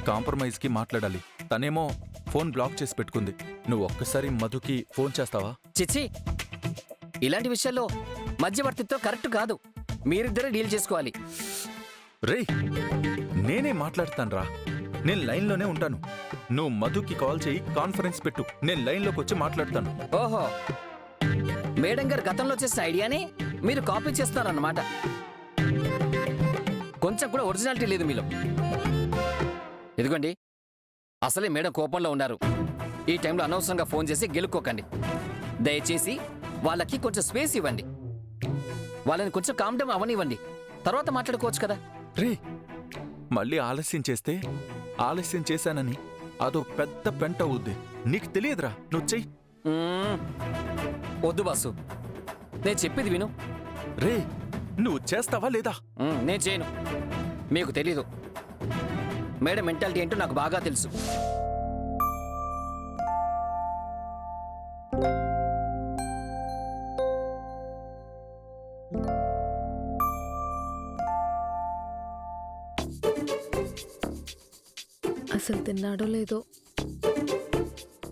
కాంప్రమైజ్కి మాట్లాడాలి. తనేమో phone black చేసి పెట్టుకుంది. నువ్వు ఒక్కసారి మధుకి ఫోన్ చేస్తావా? చిచ్చి, ఇలాంటి విషయాల్లో మధ్యవర్తిత్వం కరెక్ట్ కాదు. మీరిద్దరే డీల్ చేసుకోవాలి. రే, నేనే మాట్లాడతానురా. నేను లైన్లోనే ఉంటాను. నువ్వు మధుకి కాల్ చేయి, కాన్ఫరెన్స్ పెట్టు. నేను లైన్లోకి వచ్చి మాట్లాడతాను. ఓహో, మేడం గారు గతంలో చేసిన ఐడియాని మీరు కాపీ చేస్తారన్నమాట. కొంచెం కూడా ఒరిజినాలిటీ లేదు మీలో. ఇదిగోండి, అసలే మేడం కోపంలో ఉన్నారు. ఈ టైంలో అనవసరంగా ఫోన్ చేసి గెలుక్కోకండి. దయచేసి వాళ్ళకి కొంచెం స్పేస్ ఇవ్వండి. వాళ్ళని కొంచెం కామ్ డౌన్ అవనివ్వండి. తర్వాత మాట్లాడుకోవచ్చు కదా. రే, మళ్ళీ ఆలస్యం చేస్తే ఆలస్యం చేశానని అదో పెద్ద పెంట అవుద్ది. నీకు తెలియదురా, నువ్వు చెయ్యి. వద్దు బాసు, నేను చెప్పేది విను. రే, నువ్వు చేస్తావా లేదా? నేను చేయను. మీకు తెలీదు, మేడం మెంటాలిటీ ఏంటో నాకు బాగా తెలుసు. అసలు తిన్నాడో లేదో.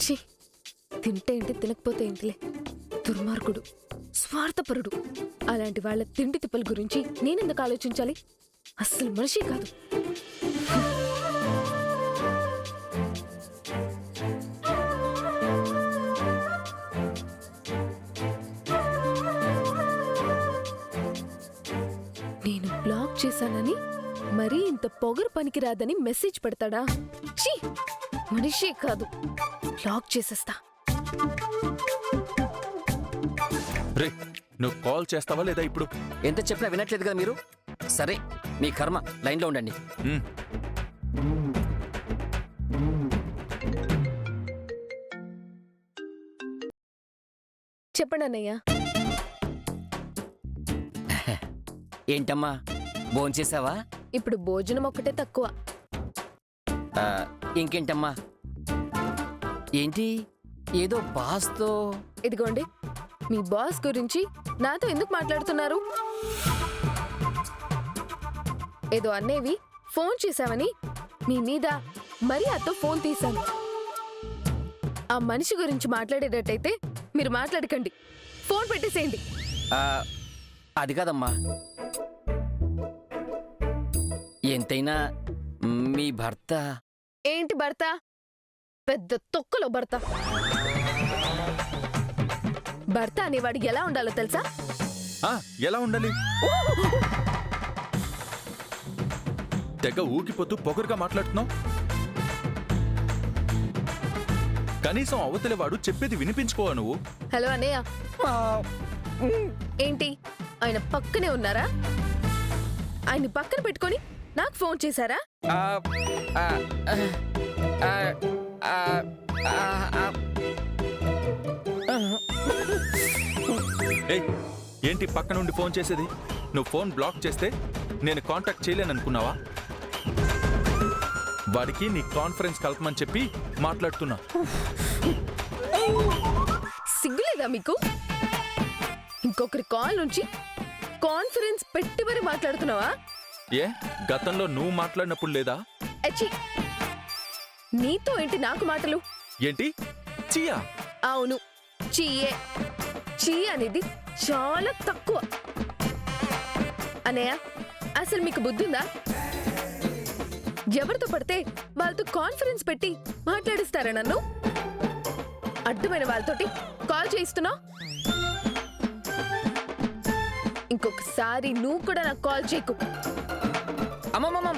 ఛీ, తింటే ఏంటి, తినకపోతే ఏంటిలే. దుర్మార్గుడు, స్వార్థపరుడు. అలాంటి వాళ్ళ తిండి తిప్పల గురించి నేనెందుకు ఆలోచించాలి? అస్సలు మనిషి కాదు. నేను బ్లాక్ చేశానని మరీ ఇంత పొగరు పనికిరాదని మెసేజ్ పెడతాడా? ఛీ, మనిషే కాదు. బ్లాక్ చేసేస్తా. రే, నువ్వు కాల్ చేస్తావా లేదా ఇప్పుడు? ఎంత చెప్పినా వినట్లేదు కదా మీరు. సరే, మీ కర్మ. లైన్లో ఉండండి. చెప్పండి అన్నయ్య. ఏంటమ్మా, భోంచేసావా? ఇప్పుడు భోజనం ఒక్కటే తక్కువ. ఇంకేంటమ్మా? ఏంటి ఏదో బాస్తో? ఇదిగోండి, మీ బాస్ గురించి నాతో ఎందుకు మాట్లాడుతున్నారు? ఏదో అన్నేవి ఫోన్ చేశావని మీ మీద మర్యాదతో ఫోన్ తీశాను. ఆ మనిషి గురించి మాట్లాడేటట్టయితే మీరు మాట్లాడకండి. ఫోన్ పెట్టేసేయండి. అది కాదమ్మా, ఎంతైనా మీ భర్త. ఏంటి భర్త? పెద్ద తొక్కలో భర్త. భర్త అనేవాడు ఎలా ఉండాలో తెలుసా? ఎలా ఉండాలి? తెగ ఊగిపోతూ పొగరుగా మాట్లాడుతున్నావు. కనీసం అవతలి వాడు చెప్పేది వినిపించుకోవా నువ్వు? హలో అన్నయ్య. ఏంటి, ఆయన పక్కనే ఉన్నారా? ఆయన్ని పక్కన పెట్టుకొని నాకు ఫోన్ చేశారా? ఏంటి పక్క నుండి ఫోన్ చేసేది? నువ్వు ఫోన్ బ్లాక్ చేస్తే నేను కాంటాక్ట్ చేయలేననుకున్నావా? వాడికి నీ కాన్ఫరెన్స్ కలపమని చెప్పి మాట్లాడుతున్నా. సిగ్గులేదా మీకు? ఇంకొకరి కాల్ నుంచి కాన్ఫరెన్స్ పెట్టి మరి మాట్లాడుతున్నావా? ఏ, గతంలో నువ్వు మాట్లాడినప్పుడు లేదా? అచ్చి, నీతో ఏంటి నాకు మాటలు? ఏంటి చియా? అవును, చీయే. చీ అనేది చాలా తక్కువ. అన్నయ్య, అసలు మీకు బుద్ధుందా? ఎవరితో పడితే వాళ్ళతో కాన్ఫరెన్స్ పెట్టి మాట్లాడిస్తారా నన్ను? అడ్డమైన వాళ్ళతోటి కాల్ చేయిస్తున్నావు. ఇంకొకసారి నువ్వు కూడా నాకు కాల్ చేయకు. అమ్మమ్మ,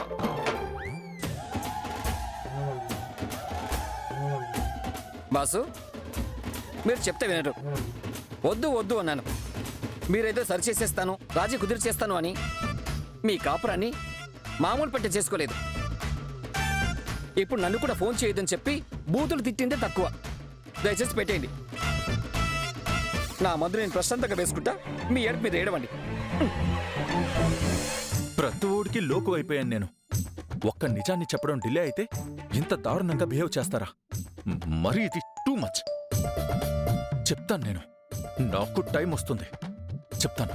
బాసు, మీరు చెప్తే వినరు. వద్దు వద్దు అన్నాను. మీరేదో సరి చేసేస్తాను, రాజీ కుదిరిచేస్తాను అని మీ కాపురాన్ని మామూలు పెట్టి చేసుకోలేదు. ఇప్పుడు నన్ను కూడా ఫోన్ చేయొద్దని చెప్పి బూతులు తిట్టిందే తక్కువ. దయచేసి పెట్టేయండి. నా మందు నేను ప్రశాంతంగా వేసుకుంటా, మీ ఏడుపు మీద ఏడవండి. ప్రతి ఊడికి లోకు అయిపోయాను నేను. ఒక్క నిజాన్ని చెప్పడం డిలే అయితే ఇంత దారుణంగా బిహేవ్ చేస్తారా? మరి ఇది టూ మచ్. చెప్తాను నేను. నాకు టైం వస్తుంది, చెప్తాను.